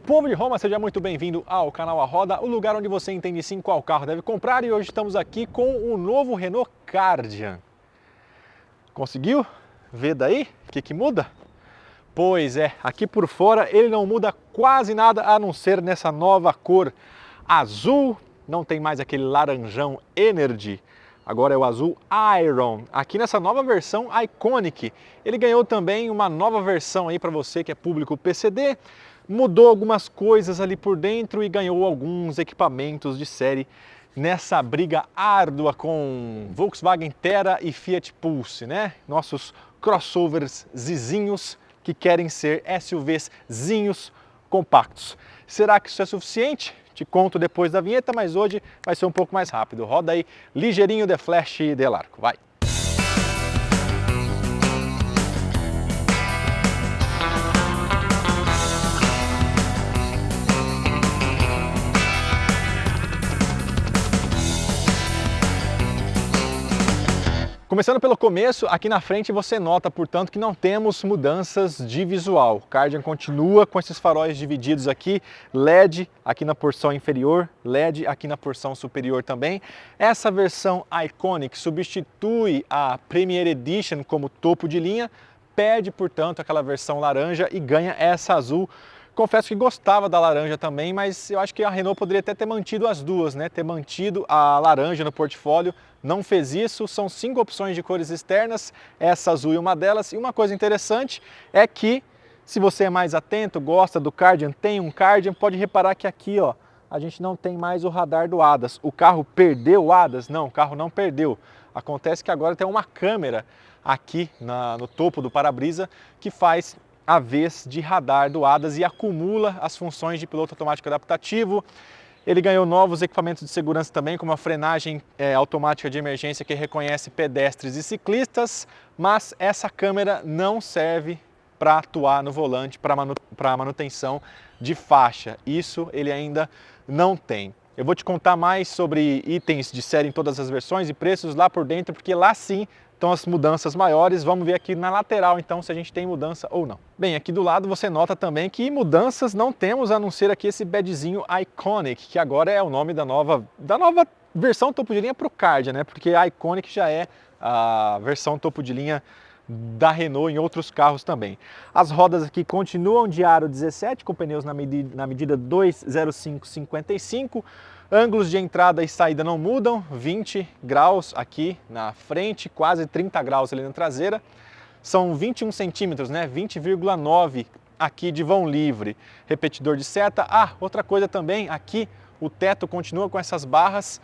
Povo de Roma, seja muito bem-vindo ao canal A Roda, o lugar onde você entende sim qual carro deve comprar, e hoje estamos aqui com o novo Renault Kardian. Conseguiu ver daí o que muda? Pois é, aqui por fora ele não muda quase nada a não ser nessa nova cor azul, não tem mais aquele laranjão Energy, agora é o azul Iron. Aqui nessa nova versão Iconic, ele ganhou também uma nova versão aí para você que é público PCD, mudou algumas coisas ali por dentro e ganhou alguns equipamentos de série nessa briga árdua com Volkswagen Tera e Fiat Pulse, né? Nossos crossovers zizinhos que querem ser SUVzinhos compactos. Será que isso é suficiente? Te conto depois da vinheta, mas hoje vai ser um pouco mais rápido. Roda aí ligeirinho de flash de largo, vai! Começando pelo começo, aqui na frente você nota, portanto, que não temos mudanças de visual. O Kardian continua com esses faróis divididos aqui, LED aqui na porção inferior, LED aqui na porção superior também. Essa versão Iconic substitui a Premier Edition como topo de linha, perde, portanto, aquela versão laranja e ganha essa azul. Confesso que gostava da laranja também, mas eu acho que a Renault poderia até ter mantido as duas, né? Ter mantido a laranja no portfólio, não fez isso. São 5 opções de cores externas, essa azul é uma delas. E uma coisa interessante é que, se você é mais atento, gosta do Kardian, tem um Kardian, pode reparar que aqui, ó, a gente não tem mais o radar do ADAS. O carro perdeu o ADAS? Não, o carro não perdeu. Acontece que agora tem uma câmera aqui no topo do para-brisa que faz a vez de radar do ADAS e acumula as funções de piloto automático adaptativo. Ele ganhou novos equipamentos de segurança também, como a frenagem automática de emergência que reconhece pedestres e ciclistas, mas essa câmera não serve para atuar no volante, para manutenção de faixa. Isso ele ainda não tem. Eu vou te contar mais sobre itens de série em todas as versões e preços lá por dentro, porque lá sim estão as mudanças maiores. Vamos ver aqui na lateral então se a gente tem mudança ou não. Bem, aqui do lado você nota também que mudanças não temos, a não ser aqui esse badgezinho Iconic, que agora é o nome da nova versão topo de linha para o Kardian, né? Porque a Iconic já é a versão topo de linha da Renault em outros carros também. As rodas aqui continuam de aro 17 com pneus na medida 205/55. Ângulos de entrada e saída não mudam, 20 graus aqui na frente, quase 30 graus ali na traseira. São 21 centímetros, né? 20,9 aqui de vão livre. Repetidor de seta. Outra coisa também, aqui o teto continua com essas barras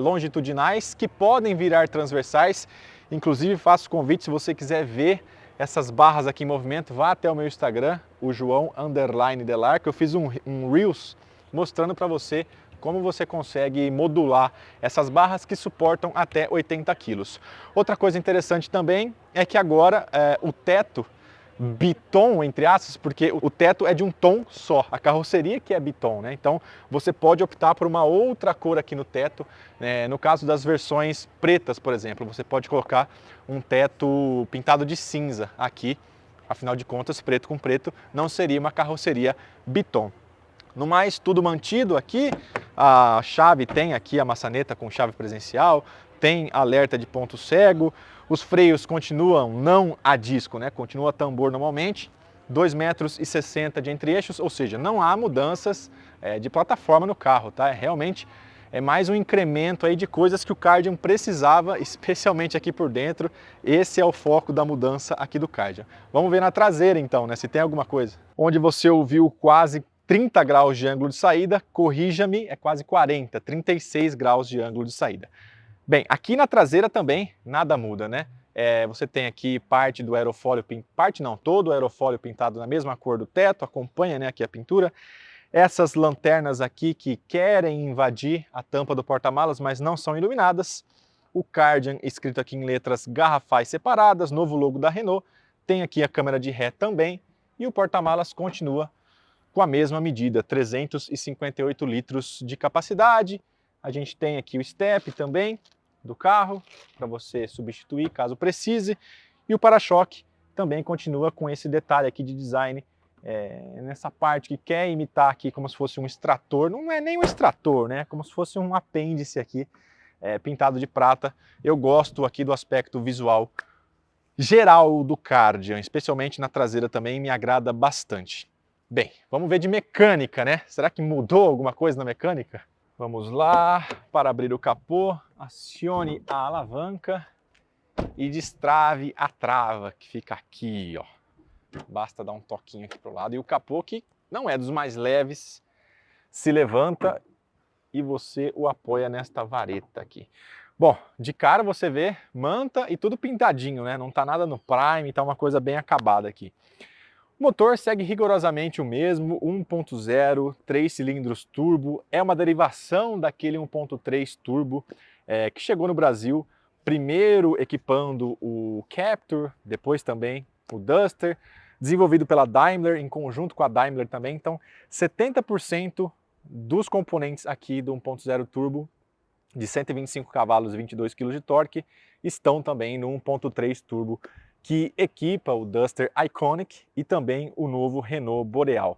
longitudinais que podem virar transversais. Inclusive faço convite, se você quiser ver essas barras aqui em movimento, vá até o meu Instagram, o João_Delar, que eu fiz um Reels mostrando para você como você consegue modular essas barras que suportam até 80 quilos. Outra coisa interessante também é que agora o teto bitom, entre aspas, porque o teto é de um tom só, a carroceria que é bitom, né? Então você pode optar por uma outra cor aqui no teto, né? No caso das versões pretas, por exemplo, você pode colocar um teto pintado de cinza aqui, afinal de contas, preto com preto não seria uma carroceria bitom. No mais, tudo mantido aqui, a chave tem aqui a maçaneta com chave presencial, tem alerta de ponto cego, os freios continuam não a disco, né? Continua a tambor normalmente, 2,60 metros de entre-eixos, ou seja, não há mudanças de plataforma no carro, tá? Realmente é mais um incremento aí de coisas que o Kardian precisava, especialmente aqui por dentro. Esse é o foco da mudança aqui do Kardian. Vamos ver na traseira então, né? Se tem alguma coisa. Onde você ouviu quase 30 graus de ângulo de saída, corrija-me, é quase 40, 36 graus de ângulo de saída. Bem, aqui na traseira também nada muda, né? Você tem aqui parte do aerofólio, todo o aerofólio pintado na mesma cor do teto, acompanha, né, aqui a pintura. Essas lanternas aqui que querem invadir a tampa do porta-malas, mas não são iluminadas. O Kardian escrito aqui em letras garrafais separadas, novo logo da Renault. Tem aqui a câmera de ré também e o porta-malas continua com a mesma medida, 358 litros de capacidade. A gente tem aqui o step também do carro, para você substituir caso precise. E o para-choque também continua com esse detalhe aqui de design nessa parte que quer imitar aqui como se fosse um extrator, não é nem um extrator, né? Como se fosse um apêndice aqui, pintado de prata. Eu gosto aqui do aspecto visual geral do Kardian, especialmente na traseira também, me agrada bastante. Bem, vamos ver de mecânica, né? Será que mudou alguma coisa na mecânica? Vamos lá, para abrir o capô, acione a alavanca e destrave a trava que fica aqui, ó. Basta dar um toquinho aqui pro lado e o capô, que não é dos mais leves, se levanta e você o apoia nesta vareta aqui. Bom, de cara você vê manta e tudo pintadinho, né? Não tá nada no prime, tá uma coisa bem acabada aqui. O motor segue rigorosamente o mesmo, 1.0, 3 cilindros turbo, é uma derivação daquele 1.3 turbo que chegou no Brasil, primeiro equipando o Captur, depois também o Duster, desenvolvido pela Daimler, em conjunto com a Daimler também. Então 70% dos componentes aqui do 1.0 turbo, de 125 cavalos e 22 kg de torque, estão também no 1.3 turbo, que equipa o Duster Iconic e também o novo Renault Boreal.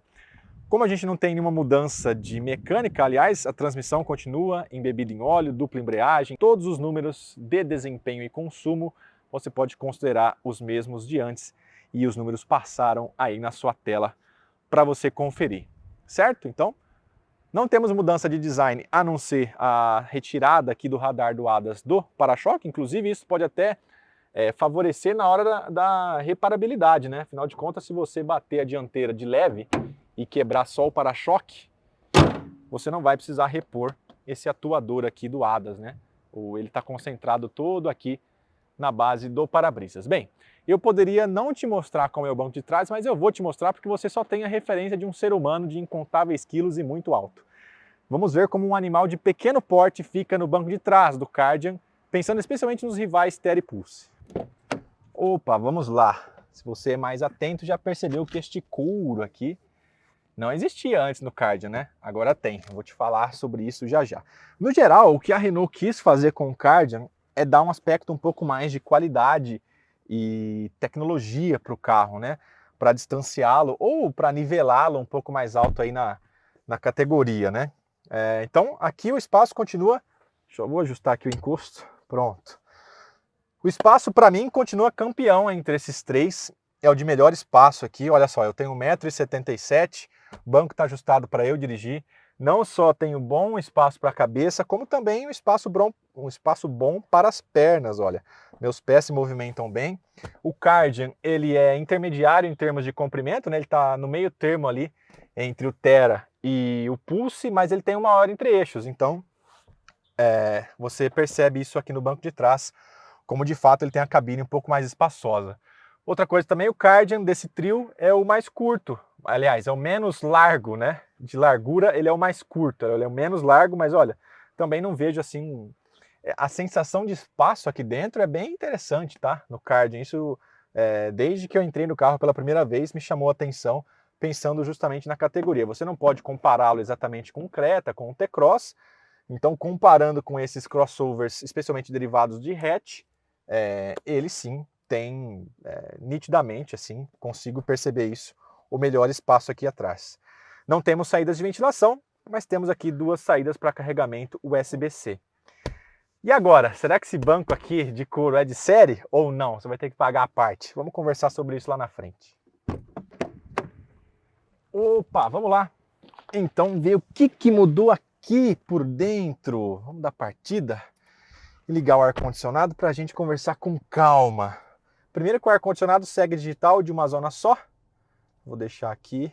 Como a gente não tem nenhuma mudança de mecânica, aliás, a transmissão continua embebida em óleo, dupla embreagem, todos os números de desempenho e consumo você pode considerar os mesmos de antes e os números passaram aí na sua tela para você conferir, certo? Então, não temos mudança de design a não ser a retirada aqui do radar do ADAS do para-choque, inclusive isso pode até favorecer na hora da reparabilidade, né? Afinal de contas, se você bater a dianteira de leve e quebrar só o para-choque, você não vai precisar repor esse atuador aqui do ADAS, né? Ele está concentrado todo aqui na base do para-brisas. Bem, eu poderia não te mostrar como é o banco de trás, mas eu vou te mostrar porque você só tem a referência de um ser humano de incontáveis quilos e muito alto. Vamos ver como um animal de pequeno porte fica no banco de trás do Kardian, pensando especialmente nos rivais Terra e Pulse. Opa, vamos lá. Se você é mais atento, já percebeu que este couro aqui não existia antes no Kardian, né? Agora tem. Eu vou te falar sobre isso já já. No geral, o que a Renault quis fazer com o Kardian é dar um aspecto um pouco mais de qualidade e tecnologia para o carro, né? Para distanciá-lo ou para nivelá-lo um pouco mais alto aí na categoria, né? Então, aqui o espaço continua... Eu vou ajustar aqui o encosto. Pronto. O espaço, para mim, continua campeão entre esses três. É o de melhor espaço aqui. Olha só, eu tenho 1,77 m, o banco está ajustado para eu dirigir. Não só tenho bom espaço para a cabeça, como também um espaço bom para as pernas, olha. Meus pés se movimentam bem. O Kardian, ele é intermediário em termos de comprimento, né? Ele está no meio termo ali entre o Terra e o Pulse, mas ele tem uma hora entre eixos. Então, você percebe isso aqui no banco de trás, como de fato ele tem a cabine um pouco mais espaçosa. Outra coisa também, o Kardian desse trio é o mais curto, aliás, é o menos largo, né? De largura ele é o mais curto, ele é o menos largo, mas olha, também não vejo assim... A sensação de espaço aqui dentro é bem interessante, tá? No Kardian, isso desde que eu entrei no carro pela primeira vez me chamou a atenção, pensando justamente na categoria. Você não pode compará-lo exatamente com o Creta, com o T-Cross, então comparando com esses crossovers, especialmente derivados de hatch, ele sim tem nitidamente, assim, consigo perceber isso, o melhor espaço aqui atrás. Não temos saídas de ventilação, mas temos aqui duas saídas para carregamento USB-C. E agora, será que esse banco aqui de couro é de série ou não? Você vai ter que pagar a parte. Vamos conversar sobre isso lá na frente. Opa, vamos lá. Então, ver o que mudou aqui por dentro. Vamos dar partida e ligar o ar-condicionado para a gente conversar com calma. Primeiro que o ar-condicionado segue digital de uma zona só. Vou deixar aqui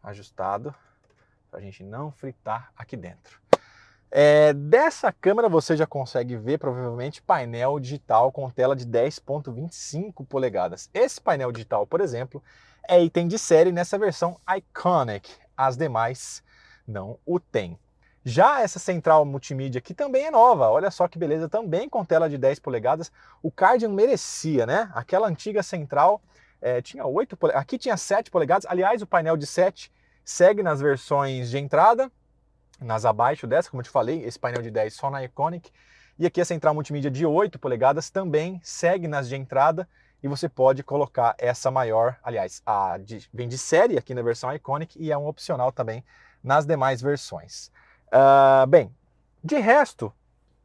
ajustado para a gente não fritar aqui dentro. Dessa câmera você já consegue ver provavelmente painel digital com tela de 10.25 polegadas. Esse painel digital, por exemplo, é item de série nessa versão Iconic. As demais não o tem. Já essa central multimídia aqui também é nova, olha só que beleza, também com tela de 10 polegadas. O Kardian merecia, né? Aquela antiga central tinha 8 polegadas, aqui tinha 7 polegadas. Aliás, o painel de 7 segue nas versões de entrada, nas abaixo dessa, como eu te falei, esse painel de 10 só na Iconic. E aqui a central multimídia de 8 polegadas também segue nas de entrada e você pode colocar essa maior, aliás, vem de série aqui na versão Iconic e é um opcional também nas demais versões. Bem, de resto,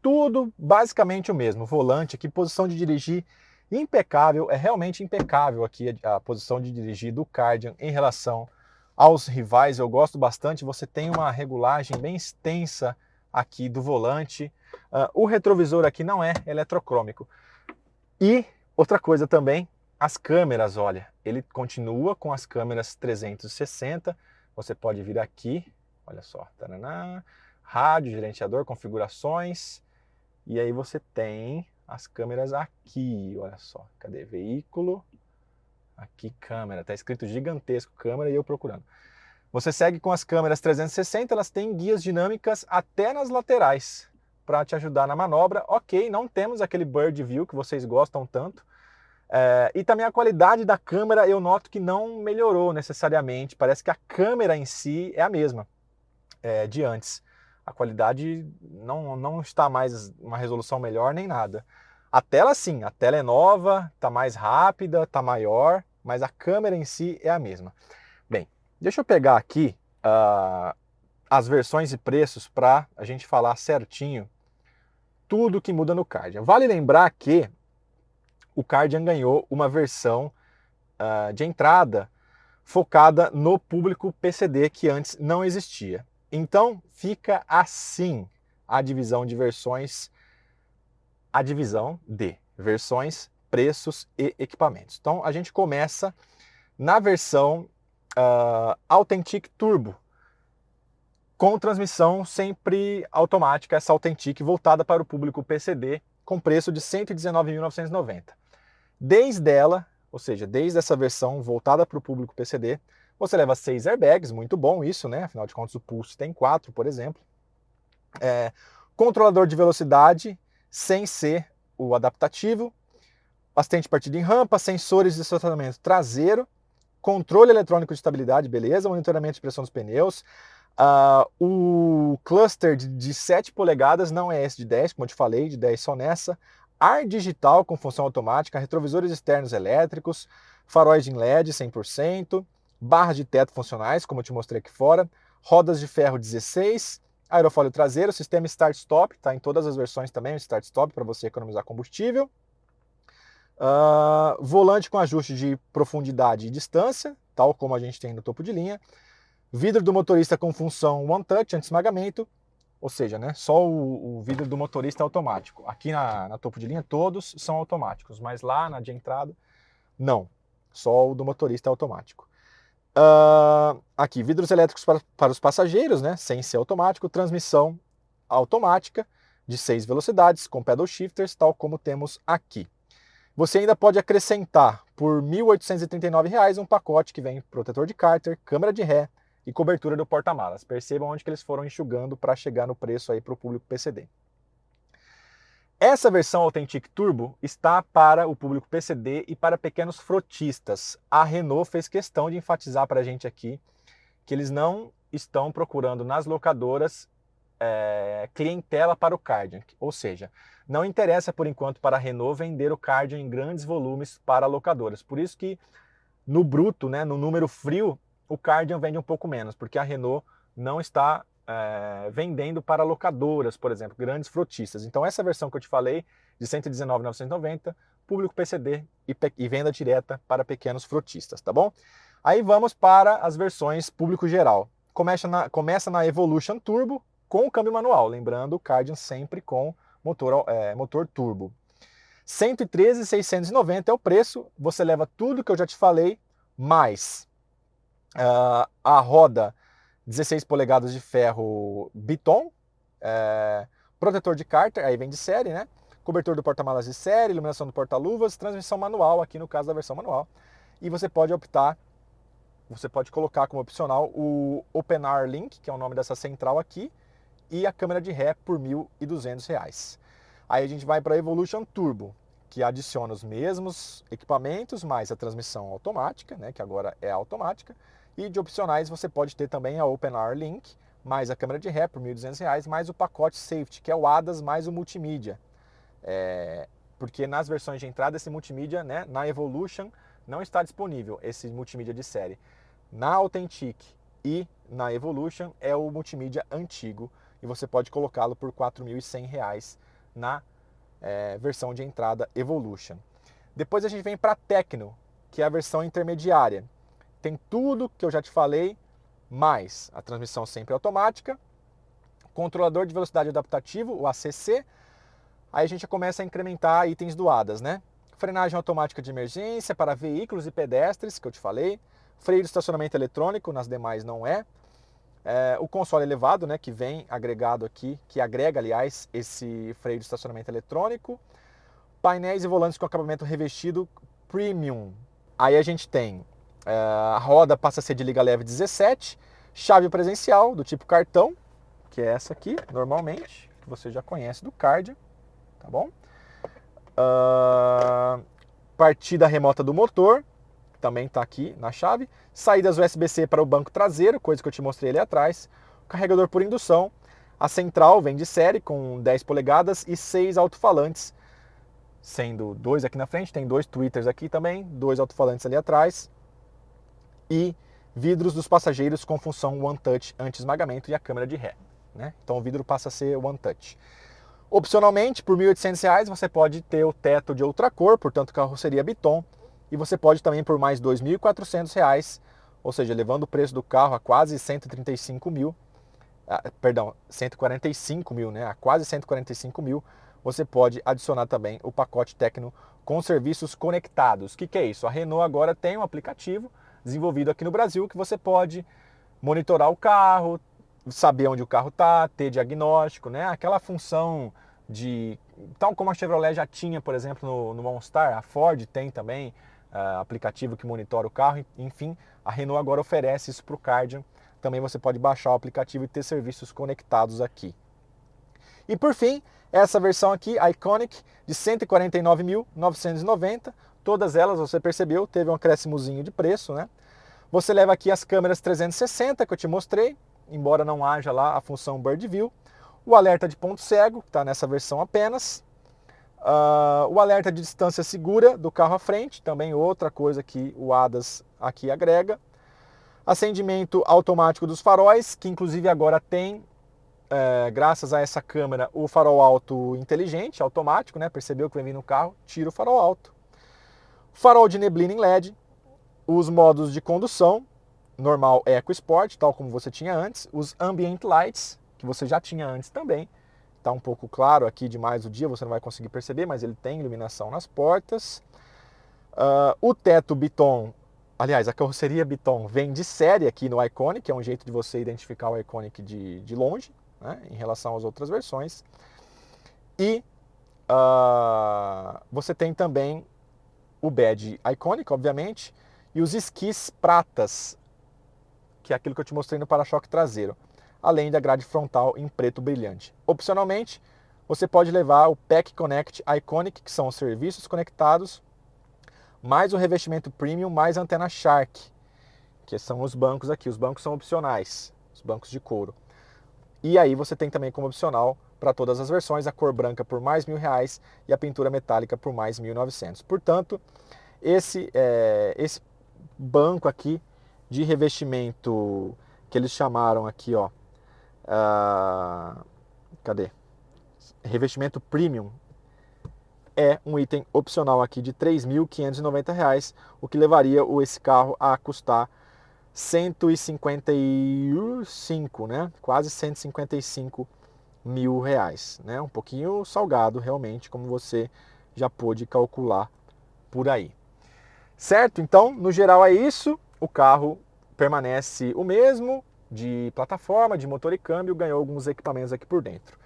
tudo basicamente o mesmo. Volante aqui, posição de dirigir impecável, é realmente impecável aqui a posição de dirigir do Kardian em relação aos rivais. Eu gosto bastante, você tem uma regulagem bem extensa aqui do volante. O retrovisor aqui não é eletrocrômico. E outra coisa também, as câmeras, olha, ele continua com as câmeras 360, você pode vir aqui, olha só, taraná, rádio, gerenciador, configurações, e aí você tem as câmeras aqui, olha só, cadê? Veículo, aqui câmera, tá escrito gigantesco câmera e eu procurando. Você segue com as câmeras 360, elas têm guias dinâmicas até nas laterais, para te ajudar na manobra. Ok, não temos aquele Bird View que vocês gostam tanto. E também a qualidade da câmera eu noto que não melhorou necessariamente. Parece que a câmera em si é a mesma de antes. A qualidade não está mais uma resolução melhor nem nada. A tela sim, a tela é nova, está mais rápida, está maior, mas a câmera em si é a mesma. Bem, deixa eu pegar aqui as versões e preços para a gente falar certinho tudo que muda no Kardian. Vale lembrar que o Kardian ganhou uma versão de entrada focada no público PCD que antes não existia. Então fica assim a divisão de versões, a divisão de versões, preços e equipamentos. Então a gente começa na versão Authentic Turbo, com transmissão sempre automática, essa Authentic voltada para o público PCD, com preço de R$ 119.990. Desde ela, ou seja, desde essa versão voltada para o público PCD, você leva 6 airbags, muito bom isso, né? Afinal de contas o Pulse tem 4, por exemplo. Controlador de velocidade, sem ser o adaptativo, assistente de partida em rampa, sensores de estacionamento traseiro, controle eletrônico de estabilidade, beleza, monitoramento de pressão dos pneus. O cluster de 7 polegadas não é esse de 10, como eu te falei, de 10 só nessa. Ar digital com função automática, retrovisores externos elétricos, faróis em LED 100%, barras de teto funcionais, como eu te mostrei aqui fora, rodas de ferro 16, aerofólio traseiro, sistema start-stop, tá em todas as versões também, o start-stop para você economizar combustível. Volante com ajuste de profundidade e distância, tal como a gente tem no topo de linha. Vidro do motorista com função One Touch, anti-esmagamento, ou seja, né, só o vidro do motorista é automático. Aqui na topo de linha todos são automáticos, mas lá na de entrada, não. Só o do motorista é automático. Aqui, vidros elétricos para os passageiros, né, sem ser automático. Transmissão automática de 6 velocidades, com pedal shifters, tal como temos aqui. Você ainda pode acrescentar por R$ 1.839 um pacote que vem protetor de cárter, câmera de ré, e cobertura do porta-malas. Percebam onde que eles foram enxugando para chegar no preço aí para o público PCD. Essa versão Authentic Turbo está para o público PCD e para pequenos frotistas. A Renault fez questão de enfatizar para a gente aqui que eles não estão procurando nas locadoras clientela para o Kardian. Ou seja, não interessa por enquanto para a Renault vender o Kardian em grandes volumes para locadoras. Por isso que no bruto, né, no número frio, o Kardian vende um pouco menos, porque a Renault não está vendendo para locadoras, por exemplo, grandes frotistas. Então essa versão que eu te falei, de R$ 119.990, público PCD e venda direta para pequenos frotistas, tá bom? Aí vamos para as versões público geral. Começa na Evolution Turbo com o câmbio manual, lembrando o Kardian sempre com motor turbo. R$ 113.690 é o preço, você leva tudo que eu já te falei, mais a roda 16 polegadas de ferro Biton, protetor de cárter, aí vem de série, né? Cobertor do porta-malas de série, iluminação do porta-luvas, transmissão manual, aqui no caso da versão manual. E você pode colocar como opcional o OpenR Link, que é o nome dessa central aqui, e a câmera de ré por R$ 1.200. Aí a gente vai para a Evolution Turbo, que adiciona os mesmos equipamentos, mais a transmissão automática, né, que agora é automática. E de opcionais você pode ter também a OpenR Link, mais a câmera de ré por R$ 1.200, mais o pacote Safety, que é o ADAS mais o multimídia. porque nas versões de entrada esse multimídia, né, na Evolution não está disponível esse multimídia de série. Na Authentic e na Evolution é o multimídia antigo e você pode colocá-lo por R$ 4.100 na versão de entrada Evolution. Depois a gente vem para a Tecno, que é a versão intermediária. Tem tudo que eu já te falei, mais a transmissão sempre automática, controlador de velocidade adaptativo, o ACC. Aí a gente já começa a incrementar itens do ADAS, né? Frenagem automática de emergência para veículos e pedestres, que eu te falei. Freio de estacionamento eletrônico, nas demais não é. O console elevado, né, que vem agregado aqui, que agrega, aliás, esse freio de estacionamento eletrônico. Painéis e volantes com acabamento revestido premium. Aí a gente tem a roda passa a ser de liga leve 17, chave presencial do tipo cartão, que é essa aqui, normalmente, que você já conhece do Kardian, tá bom? Partida remota do motor, também está aqui na chave. Saídas USB-C para o banco traseiro, coisa que eu te mostrei ali atrás. Carregador por indução. A central vem de série com 10 polegadas e 6 alto-falantes, sendo 2 aqui na frente, tem 2 tweeters aqui também, 2 alto-falantes ali atrás. E vidros dos passageiros com função One Touch anti-esmagamento e a câmera de ré, né? Então o vidro passa a ser One Touch. Opcionalmente, por R$ 1.800 você pode ter o teto de outra cor, portanto carroceria Biton. E você pode também por mais R$ 2.400, ou seja, levando o preço do carro a quase 135 mil, 145 mil, né? A quase 145 mil, você pode adicionar também o pacote Tecno com serviços conectados. O que é isso? A Renault agora tem um aplicativo desenvolvido aqui no Brasil que você pode monitorar o carro, saber onde o carro está, ter diagnóstico, né? Aquela função de... Tal como a Chevrolet já tinha, por exemplo, no OnStar, a Ford tem também aplicativo que monitora o carro. Enfim, a Renault agora oferece isso para o Kardian. Também você pode baixar o aplicativo e ter serviços conectados aqui. E por fim, essa versão aqui, Iconic, de R$ 149.990. Todas elas, você percebeu, teve um acréscimozinho de preço, né? Você leva aqui as câmeras 360 que eu te mostrei, embora não haja lá a função Bird View. O alerta de ponto cego, que está nessa versão apenas. O alerta de distância segura do carro à frente, também outra coisa que o ADAS aqui agrega. Acendimento automático dos faróis, que inclusive agora tem, graças a essa câmera, o farol alto inteligente, automático, né? Percebeu que vem vindo no carro, tira o farol alto. Farol de neblina em LED, os modos de condução, normal, Eco, Sport, tal como você tinha antes, os Ambient Lights, que você já tinha antes também. Está um pouco claro aqui demais o dia, você não vai conseguir perceber, mas ele tem iluminação nas portas. O teto Biton, aliás, a carroceria Biton vem de série aqui no Iconic, que é um jeito de você identificar o Iconic de longe, né, em relação às outras versões. E você tem também o badge Iconic, obviamente, e os esquis pratas, que é aquilo que eu te mostrei no para-choque traseiro, além da grade frontal em preto brilhante. Opcionalmente, você pode levar o Pack Connect Iconic, que são os serviços conectados, mais o revestimento Premium, mais a antena Shark, que são os bancos aqui. Os bancos são opcionais, os bancos de couro. E aí você tem também como opcional, para todas as versões, a cor branca por mais R$ 1.000 e a pintura metálica por mais R$ 1.900. Portanto, esse banco aqui de revestimento que eles chamaram aqui, ó, cadê? Revestimento Premium, é um item opcional aqui de R$ 3.590, o que levaria esse carro a custar 155, né? Quase 155 mil reais, né? Um pouquinho salgado realmente, como você já pôde calcular por aí. Certo? Então, no geral é isso. O carro permanece o mesmo, de plataforma, de motor e câmbio, ganhou alguns equipamentos aqui por dentro.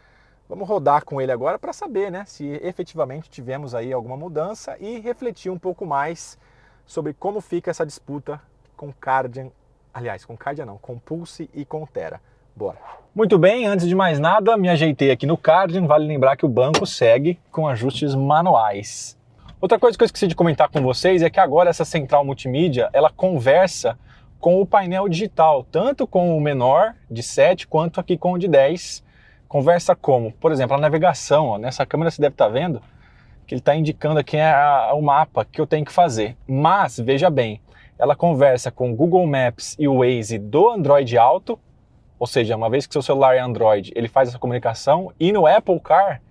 Vamos rodar com ele agora para saber, né, se efetivamente tivemos aí alguma mudança e refletir um pouco mais sobre como fica essa disputa com Kardian, aliás, com Kardian não, com Pulse e com Terra. Bora! Muito bem, antes de mais nada, me ajeitei aqui no Kardian, vale lembrar que o banco segue com ajustes manuais. Outra coisa que eu esqueci de comentar com vocês é que agora essa central multimídia, ela conversa com o painel digital, tanto com o menor de 7 quanto aqui com o de 10. Conversa como? Por exemplo, a navegação, ó, nessa câmera você deve estar vendo, que ele está indicando aqui o mapa que eu tenho que fazer. Mas, veja bem, ela conversa com o Google Maps e o Waze do Android Auto, ou seja, uma vez que seu celular é Android, ele faz essa comunicação, e no Apple Car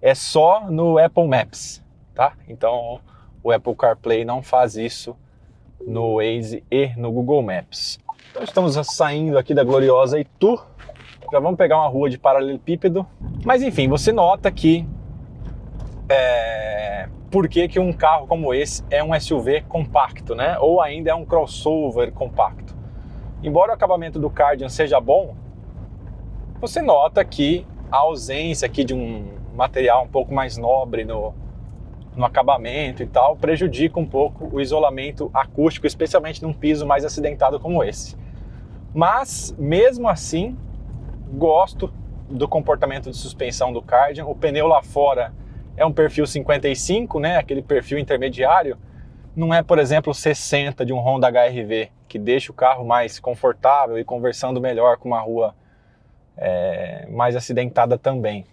é só no Apple Maps, tá? Então, o Apple CarPlay não faz isso no Waze e no Google Maps. Então, estamos saindo aqui da gloriosa Itu, já vamos pegar uma rua de paralelepípedo, mas enfim, você nota que por que um carro como esse é um SUV compacto, né? Ou ainda é um crossover compacto. Embora o acabamento do Kardian seja bom, você nota que a ausência aqui de um material um pouco mais nobre no acabamento e tal prejudica um pouco o isolamento acústico, especialmente num piso mais acidentado como esse. Mas, mesmo assim, gosto do comportamento de suspensão do Kardian. O pneu lá fora é um perfil 55, né? Aquele perfil intermediário. Não é, por exemplo, 60 de um Honda HR-V, que deixa o carro mais confortável e conversando melhor com uma rua mais acidentada também.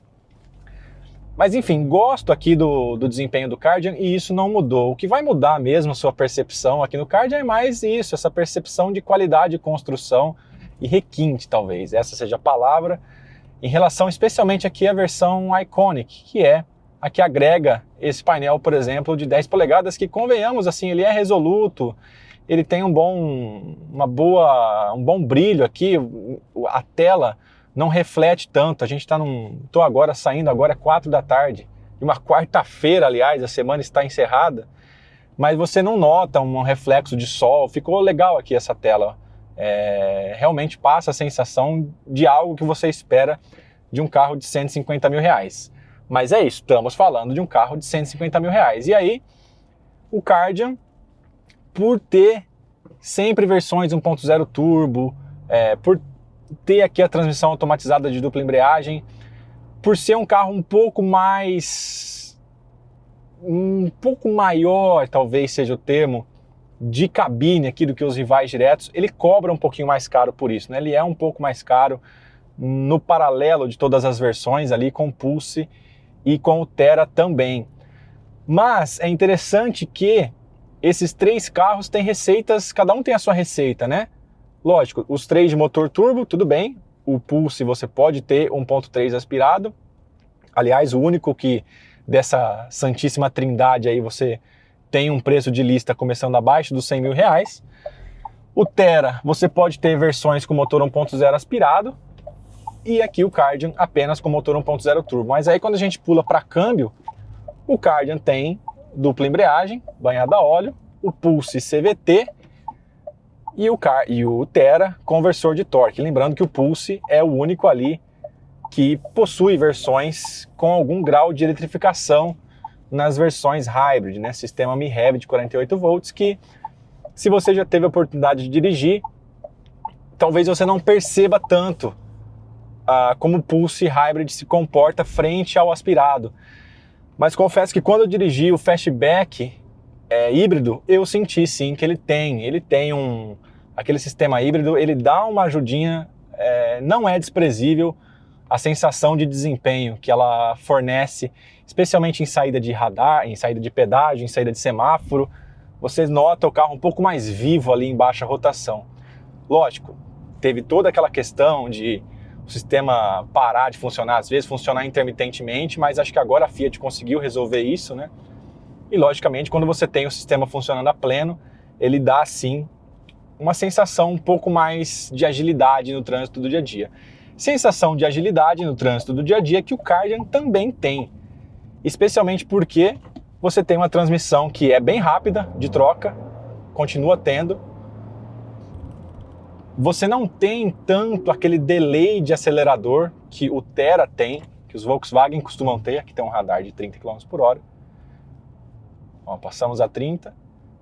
Mas enfim, gosto aqui do desempenho do Kardian e isso não mudou. O que vai mudar mesmo a sua percepção aqui no Kardian é mais isso, essa percepção de qualidade de construção e requinte, talvez, essa seja a palavra, em relação especialmente aqui à versão Iconic, que é a que agrega esse painel, por exemplo, de 10 polegadas, que convenhamos, assim, ele é resoluto, ele tem um bom brilho aqui, a tela não reflete tanto. A gente está tô agora saindo, agora é 4 da tarde, de uma quarta-feira, aliás, a semana está encerrada, mas você não nota um reflexo de sol. Ficou legal aqui essa tela, realmente passa a sensação de algo que você espera de um carro de 150 mil reais. Mas é isso, estamos falando de um carro de 150 mil reais. E aí, o Kardian, por ter sempre versões 1.0 turbo, por ter aqui a transmissão automatizada de dupla embreagem, por ser um carro um pouco maior, talvez seja o termo, de cabine aqui do que os rivais diretos, ele cobra um pouquinho mais caro por isso, né? Ele é um pouco mais caro no paralelo de todas as versões ali com o Pulse e com o Thera também. Mas é interessante que esses três carros têm receitas, cada um tem a sua receita, né? Lógico, os três de motor turbo, tudo bem. O Pulse você pode ter 1.3 aspirado. Aliás, o único que dessa santíssima trindade aí você tem um preço de lista começando abaixo dos 100 mil reais. O Thera, você pode ter versões com motor 1.0 aspirado. E aqui o Kardian apenas com motor 1.0 turbo. Mas aí quando a gente pula para câmbio, o Kardian tem dupla embreagem, banhada a óleo, o Pulse CVT e o Thera conversor de torque. Lembrando que o Pulse é o único ali que possui versões com algum grau de eletrificação nas versões hybrid, né? Sistema Mi-Hev de 48 volts, que se você já teve a oportunidade de dirigir, talvez você não perceba tanto como o Pulse Hybrid se comporta frente ao aspirado. Mas confesso que quando eu dirigi o Fastback híbrido, eu senti sim que ele tem aquele sistema híbrido, ele dá uma ajudinha, não é desprezível a sensação de desempenho que ela fornece, especialmente em saída de radar, em saída de pedágio, em saída de semáforo. Você nota o carro um pouco mais vivo ali em baixa rotação. Lógico, teve toda aquela questão de o sistema parar de funcionar, às vezes funcionar intermitentemente, mas acho que agora a Fiat conseguiu resolver isso, né? E logicamente, quando você tem o sistema funcionando a pleno, ele dá sim uma sensação um pouco mais de agilidade no trânsito do dia a dia. Sensação de agilidade no trânsito do dia a dia que o Kardian também tem, especialmente porque você tem uma transmissão que é bem rápida de troca, continua tendo. Você não tem tanto aquele delay de acelerador que o Thera tem, que os Volkswagen costumam ter. Aqui tem um radar de 30 km por hora. Ó, passamos a 30,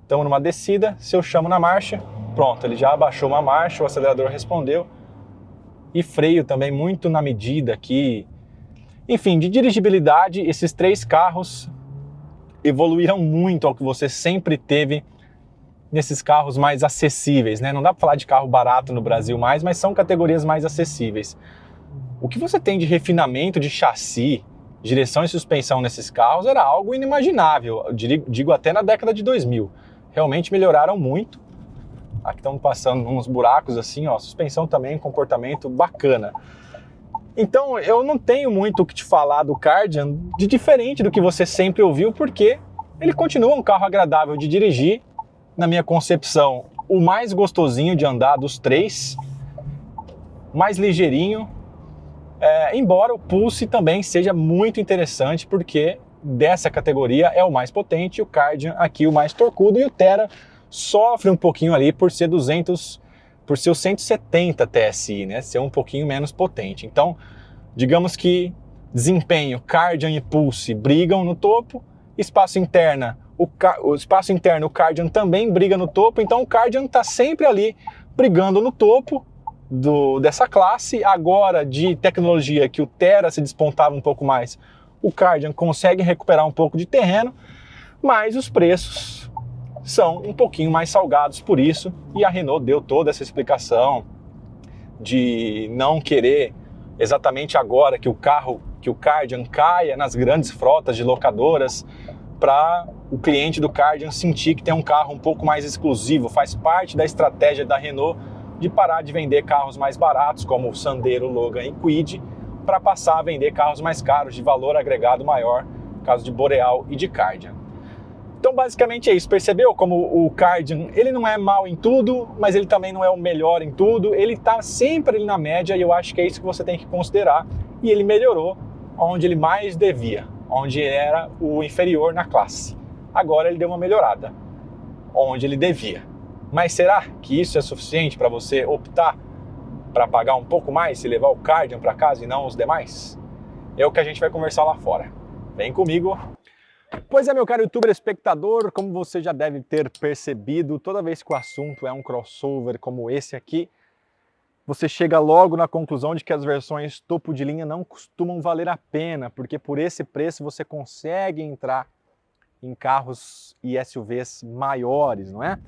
estamos numa descida, se eu chamo na marcha, pronto, ele já abaixou uma marcha, o acelerador respondeu. E freio também muito na medida aqui. Enfim, de dirigibilidade, esses três carros evoluíram muito ao que você sempre teve nesses carros mais acessíveis, né? Não dá para falar de carro barato no Brasil mais, mas são categorias mais acessíveis. O que você tem de refinamento de chassi, direção e suspensão nesses carros era algo inimaginável, eu digo até na década de 2000. Realmente melhoraram muito. Aqui estamos passando uns buracos assim, ó, suspensão também, comportamento bacana. Então eu não tenho muito o que te falar do Kardian de diferente do que você sempre ouviu, porque ele continua um carro agradável de dirigir, na minha concepção, o mais gostosinho de andar dos três, mais ligeirinho, embora o Pulse também seja muito interessante, porque dessa categoria é o mais potente, o Kardian aqui o mais torcudo, e o Thera sofre um pouquinho ali por ser 170 TSI, né? Ser um pouquinho menos potente. Então, digamos que desempenho, Kardian e Pulse brigam no topo, espaço interno, o Kardian também briga no topo, então o Kardian está sempre ali brigando no topo dessa classe. Agora, de tecnologia, que o Thera se despontava um pouco mais, o Kardian consegue recuperar um pouco de terreno, mas os preços são um pouquinho mais salgados por isso, e a Renault deu toda essa explicação de não querer exatamente agora que o Kardian caia nas grandes frotas de locadoras, para o cliente do Kardian sentir que tem um carro um pouco mais exclusivo. Faz parte da estratégia da Renault de parar de vender carros mais baratos, como o Sandero, Logan e Kwid, para passar a vender carros mais caros, de valor agregado maior, no caso de Boreal e de Kardian. Então basicamente é isso, percebeu como o Kardian, ele não é mal em tudo, mas ele também não é o melhor em tudo, ele está sempre ali na média, e eu acho que é isso que você tem que considerar, e ele melhorou onde ele mais devia, onde era o inferior na classe. Agora ele deu uma melhorada, onde ele devia. Mas será que isso é suficiente para você optar para pagar um pouco mais e levar o Kardian para casa e não os demais? É o que a gente vai conversar lá fora. Vem comigo! Pois é, meu caro youtuber espectador, como você já deve ter percebido, toda vez que o assunto é um crossover como esse aqui, você chega logo na conclusão de que as versões topo de linha não costumam valer a pena, porque por esse preço você consegue entrar em carros e SUVs maiores, não é?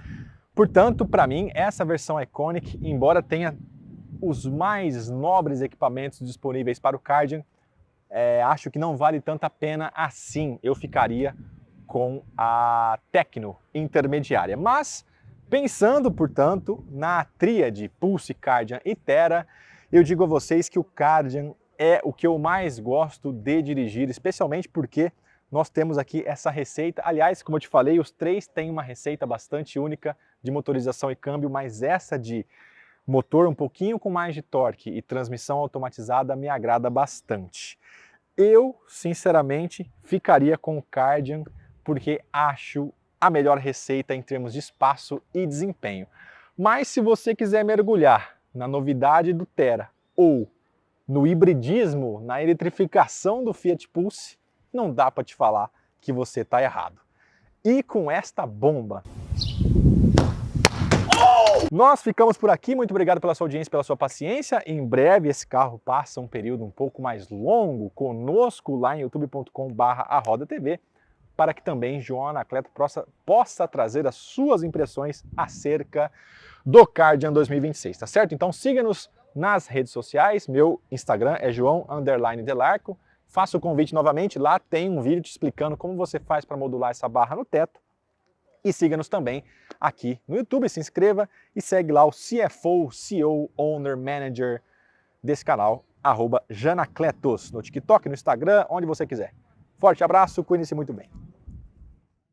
Portanto, para mim, essa versão Iconic, embora tenha os mais nobres equipamentos disponíveis para o Kardian, acho que não vale tanta pena assim. Eu ficaria com a Tecno intermediária. Mas, pensando, portanto, na tríade Pulse, Kardian e Thera, eu digo a vocês que o Kardian é o que eu mais gosto de dirigir, especialmente porque nós temos aqui essa receita. Aliás, como eu te falei, os três têm uma receita bastante única de motorização e câmbio, mas essa de motor um pouquinho com mais de torque e transmissão automatizada me agrada bastante. Eu, sinceramente, ficaria com o Kardian porque acho a melhor receita em termos de espaço e desempenho. Mas se você quiser mergulhar na novidade do Thera ou no hibridismo, na eletrificação do Fiat Pulse, não dá para te falar que você está errado. E com esta bomba, nós ficamos por aqui. Muito obrigado pela sua audiência, pela sua paciência. Em breve esse carro passa um período um pouco mais longo conosco lá em youtube.com/ARodaTV, para que também João Anacleto possa trazer as suas impressões acerca do Kardian 2026, tá certo? Então siga-nos nas redes sociais. Meu Instagram é João_Delarco. Faço o convite novamente, lá tem um vídeo te explicando como você faz para modular essa barra no teto. E siga-nos também aqui no YouTube, se inscreva e segue lá o CFO, CEO, Owner, Manager desse canal, @Janacletos, no TikTok, no Instagram, onde você quiser. Forte abraço, cuide-se muito bem.